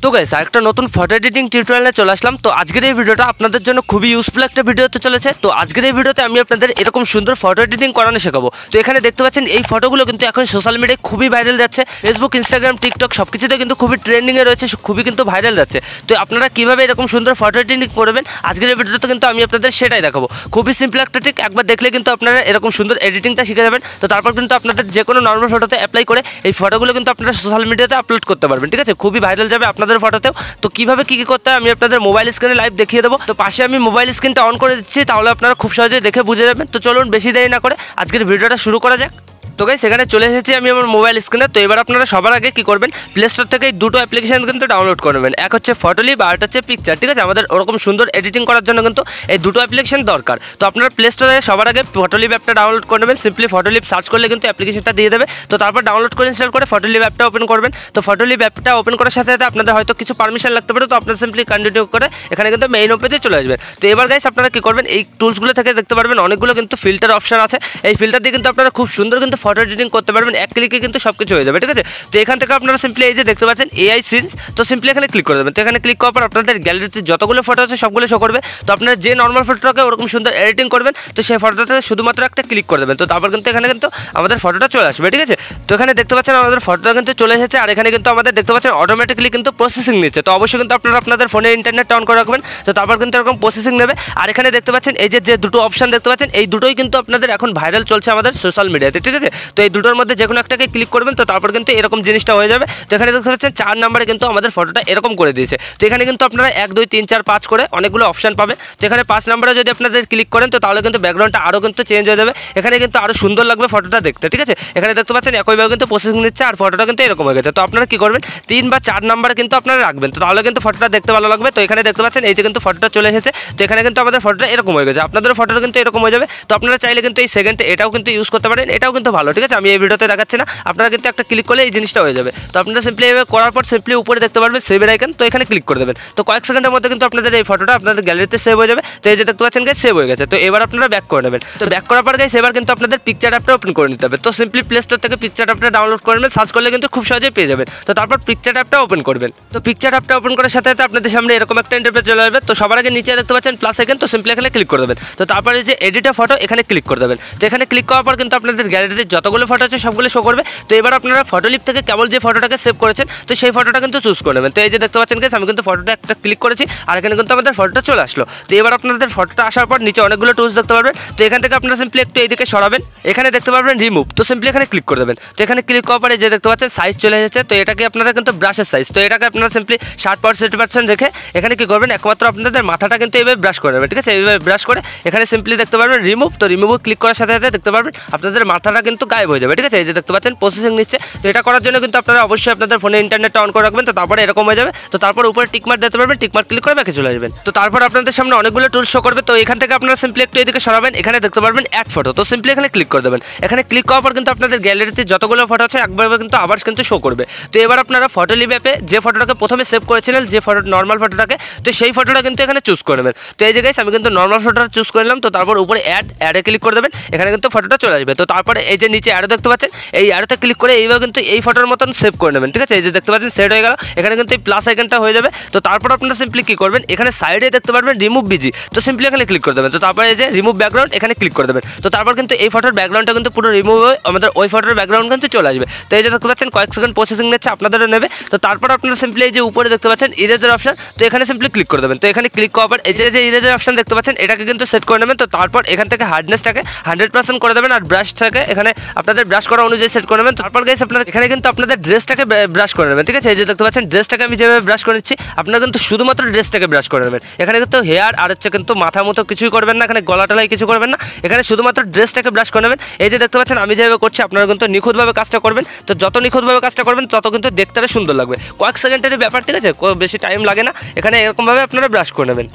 তো গাইস একটা নতুন ফটো এডিটিং টিউটোরিয়ালে চলে আসলাম। তো আজকের এই ভিডিওটা আপনাদের জন্য খুবই ইউজফুল একটা ভিডিও হতে চলেছে। তো আজকের এই ভিডিওতে আমি আপনাদের এরকম সুন্দর ফটো এডিটিং করানো শেখাবো। তো এখানে দেখতে পাচ্ছেন এই ফটোগুলো কিন্তু এখন সোশ্যাল মিডিয়ায় খুবই ভাইরাল যাচ্ছে। ফেসবুক, ইনস্টাগ্রাম, টিকটক সবকিছুতে কিন্তু খুবই ট্রেন্ডিংয়ে রয়েছে, খুবই কিন্তু ভাইরাল যাচ্ছে। তো আপনারা কীভাবে এরকম সুন্দর ফটো এডিটিং করবেন আজকের এই ভিডিওতে কিন্তু আমি আপনাদের সেটাই দেখাবো। খুবই সিম্পল একটা ট্রিক, একবার দেখলে কিন্তু আপনারা এরকম সুন্দর এডিটিংটা শিখে যাবেন। তো তারপর কিন্তু আপনাদের যে কোনো নর্মাল ফটোতে অ্যাপ্লাই করে এই ফটোগুলো কিন্তু আপনারা সোশ্যাল মিডিয়াতে আপলোড করতে পারবেন। ঠিক আছে, খুবই ভাইরাল যাবে আপনাদের ফটোতেও। তো কিভাবে কি করতে হয় আমি আপনাদের মোবাইল স্ক্রিনে লাইভ দেখিয়ে দেবো। তো পাশে আমি মোবাইল স্ক্রিনটা অন করে দিচ্ছি, তাহলে আপনারা খুব সহজে দেখে বুঝে যাবেন। তো চলুন বেশি দেরি না করে আজকের ভিডিওটা শুরু করা যাক। তো গাইস সেখানে চলে এসেছি আমি আমার মোবাইল স্ক্রিনে। তো এবার আপনারা সবার আগে কি করবেন, প্লে স্টোর থেকে এই দুটো অ্যাপ্লিকেশন কিন্তু ডাউনলোড করবেন। এক হচ্ছে ফটোলিপ আর একটা হচ্ছে পিকচার। ঠিক আছে, আমাদের ওরকম সুন্দর এডিটিং করার জন্য কিন্তু এই দুটো অ্যাপ্লিকেশন দরকার। তো আপনারা প্লে স্টোরে সবার আগে ফটোলিপ অ্যাপটা ডাউনলোড করে নেবেন। সিম্পলি ফটোলিপ সার্চ করলে কিন্তু অ্যাপ্লিকেশনটা দিয়ে দেবে। তো তারপর ডাউনলোড করে ইনস্টল করে ফটোলিপ অ্যাপটা ওপেন করবেন। তো ফটোলিপ অ্যাপটা ওপেন করার সাথে সাথে আপনাদের হয়তো কিছু পারমিশন লাগতে পারে। তো আপনারা সিম্পলি কন্টিনিউ করে এখানে কিন্তু মেইন পেজে চলে আসবেন। তো এবার গাইস আপনারা কি করবেন, এই টুলসগুলো থেকে দেখতে পারবেন অনেকগুলো কিন্তু ফিল্টার অপশন আছে। এই ফিল্টার দিয়ে কিন্তু আপনারা খুব সুন্দর কিন্তু ফটো এডিটিং করতে পারবেন। এক ক্লিকে কিন্তু সব কিছু হয়ে যাবে। ঠিক আছে, তো এখান থেকে আপনারা সিম্পলি এই যে দেখতে পাচ্ছেন এআই সিনস, তো সিম্পলি এখানে ক্লিক করে দেবেন। তো এখানে ক্লিক করার পর আপনাদের গ্যালারিতে যতগুলো ফটো আছে সবগুলো শো করবে। তো আপনারা যে নর্মাল ফটোটাকে ওরকম সুন্দর এডিটিং করবেন, তো সেই ফটোটাতে শুধুমাত্র একটা ক্লিক করে দেবেন। তো তারপর কিন্তু এখানে কিন্তু আমাদের ফটোটা চলে আসবে। ঠিক আছে, তো এখানে দেখতে পাচ্ছেন আমাদের ফটোটা কিন্তু চলে এসেছে। আর এখানে কিন্তু আমাদের দেখতে পাচ্ছেন অটোমেটিক্যালি কিন্তু প্রসেসিং নিচ্ছে। তো অবশ্যই কিন্তু আপনারা আপনাদের ফোনে ইন্টারনেট অন করে রাখবেন। তো তারপর কিন্তু এরকম প্রসেসিং নেবে। আর এখানে দেখতে পাচ্ছেন এই যে দুটো অপশন দেখতে পাচ্ছেন, এই দুটোই কিন্তু আপনাদের এখন ভাইরাল চলছে আমাদের সোশ্যাল মিডিয়াতে। ঠিক আছে, তো এই দুটোর মধ্যে যে কোনো একটাকে ক্লিক করবেন। তো তারপর কিন্তু এরকম জিনিসটা হয়ে যাবে। তো এখানে দেখতে পাচ্ছেন 4 নম্বরে কিন্তু আমাদের ফটোটা এরকম করে দিয়েছে। তো এখানে কিন্তু আপনারা 1 2 3 4 5 করে অনেকগুলো অপশন পাবেন। তো এখানে 5 নম্বরে যদি আপনাদের ক্লিক করেন তো তাহলে কিন্তু ব্যাকগ্রাউন্ডটা আরও কিন্তু চেঞ্জ হয়ে যাবে। এখানে কিন্তু আরও সুন্দর লাগবে ফটোটা দেখতে। ঠিক আছে, এখানে দেখতে পাচ্ছেন একইভাবে কিন্তু প্রসেসিং নিচ্ছে আর ফটোটা কিন্তু এরকম হয়ে গেছে। তো আপনারা কি করবেন, 3 বা 4 নম্বরে কিন্তু আপনারা রাখবেন। তো তাহলে কিন্তু ফটোটা দেখতে ভালো লাগবে। তো এখানে দেখতে পাচ্ছেন এই যে কিন্তু ফটোটা চলে এসেছে। তো এখানে কিন্তু আমাদের ফটোটা এরকম হয়ে গেছে, আপনাদের ফটোটা কিন্তু এরকম হয়ে যাবে। তো আপনারা চাইলে কিন্তু এই সেকেন্ডে এটাও কিন্তু ইউজ করতে পারেন, এটাও কিন্তু ভালো। ঠিক আছে, আমি এই ভিডিওতে দেখাচ্ছি না, আপনারা কিন্তু একটা ক্লিক করলে এই জিনিসটা হয়ে যাবে। তো আপনারা সিম্পলি এভাবে করার পর সিম্পলি উপরে দেখতে পারবেন সেভের আইকন, তো এখানে ক্লিক করে দেবেন। তো কয়েক সেকেন্ডের মধ্যে কিন্তু আপনাদের এই ফটোটা আপনাদের গ্যালারিতে সেভ হয়ে যাবে। তো এই যে দেখতে পাচ্ছেন গাইস সেভ হয়ে গেছে। তো এবার আপনারা ব্যাক করে নেবেন। তো ব্যাক করার পর গাইস এবার কিন্তু আপনাদের পিকচার অ্যাপটা ওপেন করে নিতে হবে। তো সিম্পলি প্লে স্টোর থেকে পিকচার অ্যাপটা ডাউনলোড করে নেবেন, সার্চ করলে কিন্তু খুব সহজেই পেয়ে যাবেন। তো তারপর পিকচার অ্যাপটা ওপেন করবেন। তো পিকচার অ্যাপটা ওপেন করার সাথে সাথে আপনাদের সামনে এরকম একটা ইন্টারফেস চলে আসবে। তো সবার আগে নিচে দেখতে পাচ্ছেন প্লাস আইকন, তো সিম্পলি এখানে ক্লিক করে দেবেন। তো তারপরে যে এডিটর ফটো এখানে ক্লিক করে দেবেন। তো এখানে ক্লিক করার পর কিন্তু আপনাদের গ্যালারিতে যতগুলো ফটো আছে সবগুলো শো করবে। তো এবার আপনারা ফটোলিপ থেকে কেবল যে ফটোটাকে সেভ করেছেন তো সেই ফটোটা কিন্তু চুজ করে নেবেন। তো এই যে দেখতে পাচ্ছেন গাইস আমি কিন্তু ফটোটা একটা ক্লিক করেছি আর এখানে কিন্তু আমাদের ফটোটা চলে আসলো। তো এবার আপনাদের ফটোটা আসার পর নিচে অনেকগুলো টুলস দেখতে পারবেন। তো এখান থেকে আপনারা সিম্পলি একটু এইদিকে সরাবেন, এখানে দেখতে পারবেন রিমুভ। তো সিম্পলি এখানে ক্লিক করে দেবেন। তো এখানে ক্লিক করার পরে যে দেখতে পাচ্ছেন সাইজ চলে এসেছে। তো এটাকে আপনারা কিন্তু ব্রাশের সাইজ, তো এটাকে আপনারা সিম্পলি 60% রেখে এখানে কি করবেন, একমাত্র আপনাদের মাথাটা কিন্তু এইভাবে ব্রাশ করে নেবেন। ঠিক আছে, এইভাবে ব্রাশ করে এখানে সিম্পলি দেখতে পারবেন রিমুভ। তো রিমুভ ক্লিক করার সাথে সাথে দেখতে পারবেন আপনাদের মাথাটা কিন্তু গায়েব হয়ে যাবে। ঠিক আছে, এই যে দেখতে পাচ্ছেন প্রসেসিং নিচ্ছে। তো এটা করার জন্য কিন্তু আপনারা অবশ্যই আপনাদের ফোনে ইন্টারনেট অন করে রাখবেন। তো তারপরে এরকম হয়ে যাবে। তো তারপর উপরে টিকমার্ক দেখতে পারবেন, টিকমার্ক ক্লিক করে ব্যাকে চলে আসবেন। তো তারপর আপনাদের সামনে অনেকগুলো টুলস শো করবে। তো এখান থেকে আপনারা সিম্পলি একটু এদিকে সরাবেন, এখানে দেখতে পারবেন অ্যাড ফটো। তো সিম্পলি এখানে ক্লিক করে দেবেন। এখানে ক্লিক করার পর কিন্তু আপনাদের গ্যালারিতে যতগুলো ফটো আছে একবার কিন্তু আবার কিন্তু শো করবে। তো এবার আপনারা ফটোলিপ অ্যাপে যে ফটোটাকে প্রথমে সেভ করেছিলেন, যে ফটো নর্মাল ফটোটাকে, তো সেই ফটোটা কিন্তু এখানে চুজ করে নেবেন। তো এই যে গাইস আমি কিন্তু নর্মাল ফটোটা চুজ করে নিলাম। তো তারপর উপরে অ্যাডে ক্লিক করে দেবেন, এখানে কিন্তু ফটোটা চলে আসবে। তো তারপরে এই যে নিচে অ্যারো দেখতে পাচ্ছেন, এই অ্যারোতে ক্লিক করে এইভাবে কিন্তু এই ফটোর মতন সেভ করে নেবেন। ঠিক আছে, এই যে দেখতে পাচ্ছেন সেট হয়ে গেল, এখানে কিন্তু এই প্লাস আইকনটা হয়ে যাবে। তো তারপর আপনারা সিম্পলি কি করবেন, এখানে সাইডে দেখতে পারবেন রিমুভ বিজি। তো সিম্পলি এখানে ক্লিক করে দেবেন। তো তারপরে এই যে রিমুভ ব্যাকগ্রাউন্ড এখানে ক্লিক করে দেবেন। তো তারপর কিন্তু এই ফটোর ব্যাকগ্রাউন্ডটা কিন্তু পুরো রিমুভ হয়ে আমাদের ওই ফটোর ব্যাকগ্রাউন্ড কিন্তু চলে আসবে। তো এই যে দেখতে পাচ্ছেন কয়েক সেকেন্ড প্রসেসিং নিচ্ছে, আপনাদেরও নেবে। তো তারপর আপনারা সিম্পলি এই যে উপরে দেখতে পাচ্ছেন ইরেজার অপশন, তো এখানে সিম্পলি ক্লিক করে দেবেন। তো এখানে ক্লিক করার পর এই যে ইরেজার অপশন দেখতে পাচ্ছেন এটাকে কিন্তু সেট করে নেবেন। তো তারপর এখান থেকে হার্ডনেসটাকে 100% করে দেবেন আর ব্রাশটাকে এখানে আপনাদের ব্রাশ করা অনুযায়ী সেট করে নেবেন। তারপর গাইস আপনারা এখানে কিন্তু আপনাদের ড্রেসটাকে ব্রাশ করে নেবেন। ঠিক আছে, এই যে দেখতে পাচ্ছেন ড্রেসটাকে আমি যেভাবে ব্রাশ করে নিচ্ছি, আপনারা কিন্তু শুধুমাত্র ড্রেসটাকে ব্রাশ করে নেবেন। এখানে কিন্তু হেয়ার আর হচ্ছে কিন্তু মাথা মতো কিছুই করবেন না, এখানে গলা টলাই কিছু করবেন না, এখানে শুধুমাত্র ড্রেসটাকে ব্রাশ করে নেবেন। এই যে দেখতে পাচ্ছেন আমি যেভাবে করছি আপনারা কিন্তু নিখুঁতভাবে কাজটা করবেন। তো যত নিখুঁতভাবে কাজটা করবেন তত কিন্তু দেখতে সুন্দর লাগবে। কয়েক সেকেন্ডের ব্যাপার, ঠিক আছে, বেশি টাইম লাগে না। এখানে এরকমভাবে আপনারা ব্রাশ করে নেবেন।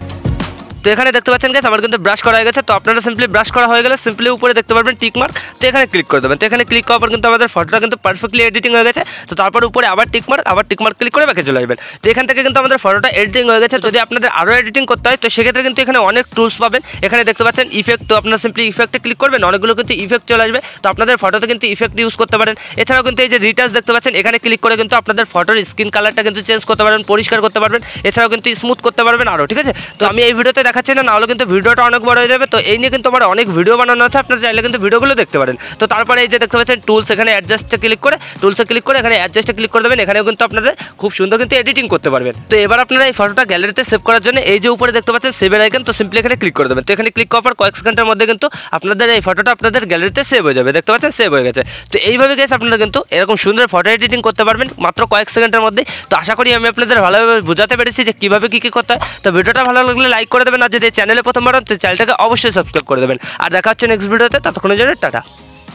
তো এখানে দেখতে পাচ্ছেন গাইস আমার কিন্তু ব্রাশ করা হয়ে গেছে। তো আপনারা সিম্পলি ব্রাশ করা হয়ে গেলে সিম্পলি উপরে দেখতে পারবেন টিক মার্ক, তো এখানে ক্লিক করে দেবেন। তো এখানে ক্লিক করার পর কিন্তু আমাদের ফটোটা কিন্তু পারফেক্টলি এডিটিং হয়ে গেছে। তো তারপর উপরে আবার টিক মার্ক ক্লিক করে ব্যাকে চলে আসবেন। তো এখান থেকে কিন্তু আমাদের ফটোটা এডিটিং হয়ে গেছে। যদি আপনাদের আরও এডিটিং করতে হয় তো সেক্ষেত্রে কিন্তু এখানে অনেক টুলস পাবেন। এখানে দেখতে পাচ্ছেন ইফেক্ট, তো আপনারা সিম্পলি ইফেক্টে ক্লিক করবেন, অনেকগুলো কিন্তু ইফেক্ট চলে আসবে। তো আপনাদের ফটোতে কিন্তু ইফেক্ট ইউজ করতে পারেন। এছাড়াও কিন্তু এই যে রিটাচ দেখতে পাচ্ছেন, এখানে ক্লিক করে কিন্তু আপনাদের ফটোর স্ক্রিন কালারটা কিন্তু চেঞ্জ করতে পারবেন, পরিষ্কার করতে পারবেন। এছাড়াও কিন্তু স্মুথ করতে পারবেন আরও, ঠিক আছে। তো আমি এই ভিডিওতে দেখাচ্ছি না, নাহলে কিন্তু ভিডিওটা অনেক বড় হয়ে যাবে। তো এই নিয়ে কিন্তু আমার অনেক ভিডিও বানানো আছে, আপনারা চাইলে কিন্তু ভিডিওগুলো দেখতে পারেন। তো তারপরে এই যে দেখতে পাচ্ছেন টুলস, এখানে অ্যাডজাস্টে ক্লিক করে এখানে অ্যাডজাস্টে ক্লিক করে দেবেন। এখানেও কিন্তু আপনাদের খুব সুন্দর কিন্তু এডিটিং করতে পারবেন। তো এবার আপনারা এই ফটোটা গ্যালারিতে সেভ করার জন্য এই যে উপরে দেখতে পাচ্ছেন সেভের আইকন, তো সিম্পলি এখানে ক্লিক করে দেবেন। তো এখানে ক্লিক করার পর কয়েক সেকেন্ডের মধ্যে কিন্তু আপনাদের এই ফটোটা আপনাদের গ্যালারিতে সেভ হয়ে যাবে। দেখতে পাচ্ছেন সেভ হয়ে গেছে। তো এইভাবে গাইস আপনারা কিন্তু এরকম সুন্দর ফটো এডিটিং করতে পারবেন মাত্র কয়েক সেকেন্ডের মধ্যে। তো আশা করি আমি আপনাদের ভালোভাবে বোঝাতে পেরেছি যে কীভাবে কী করতে হয়। তো ভিডিওটা ভালো লাগলে লাইক করে দেবেন, আর যদি চ্যানেলে প্রথমবার তো চ্যানেলটাকে অবশ্যই সাবস্ক্রাইব করে দেবেন। আর দেখা হচ্ছে নেক্সট ভিডিওতে, ততক্ষণের জন্য টাটা।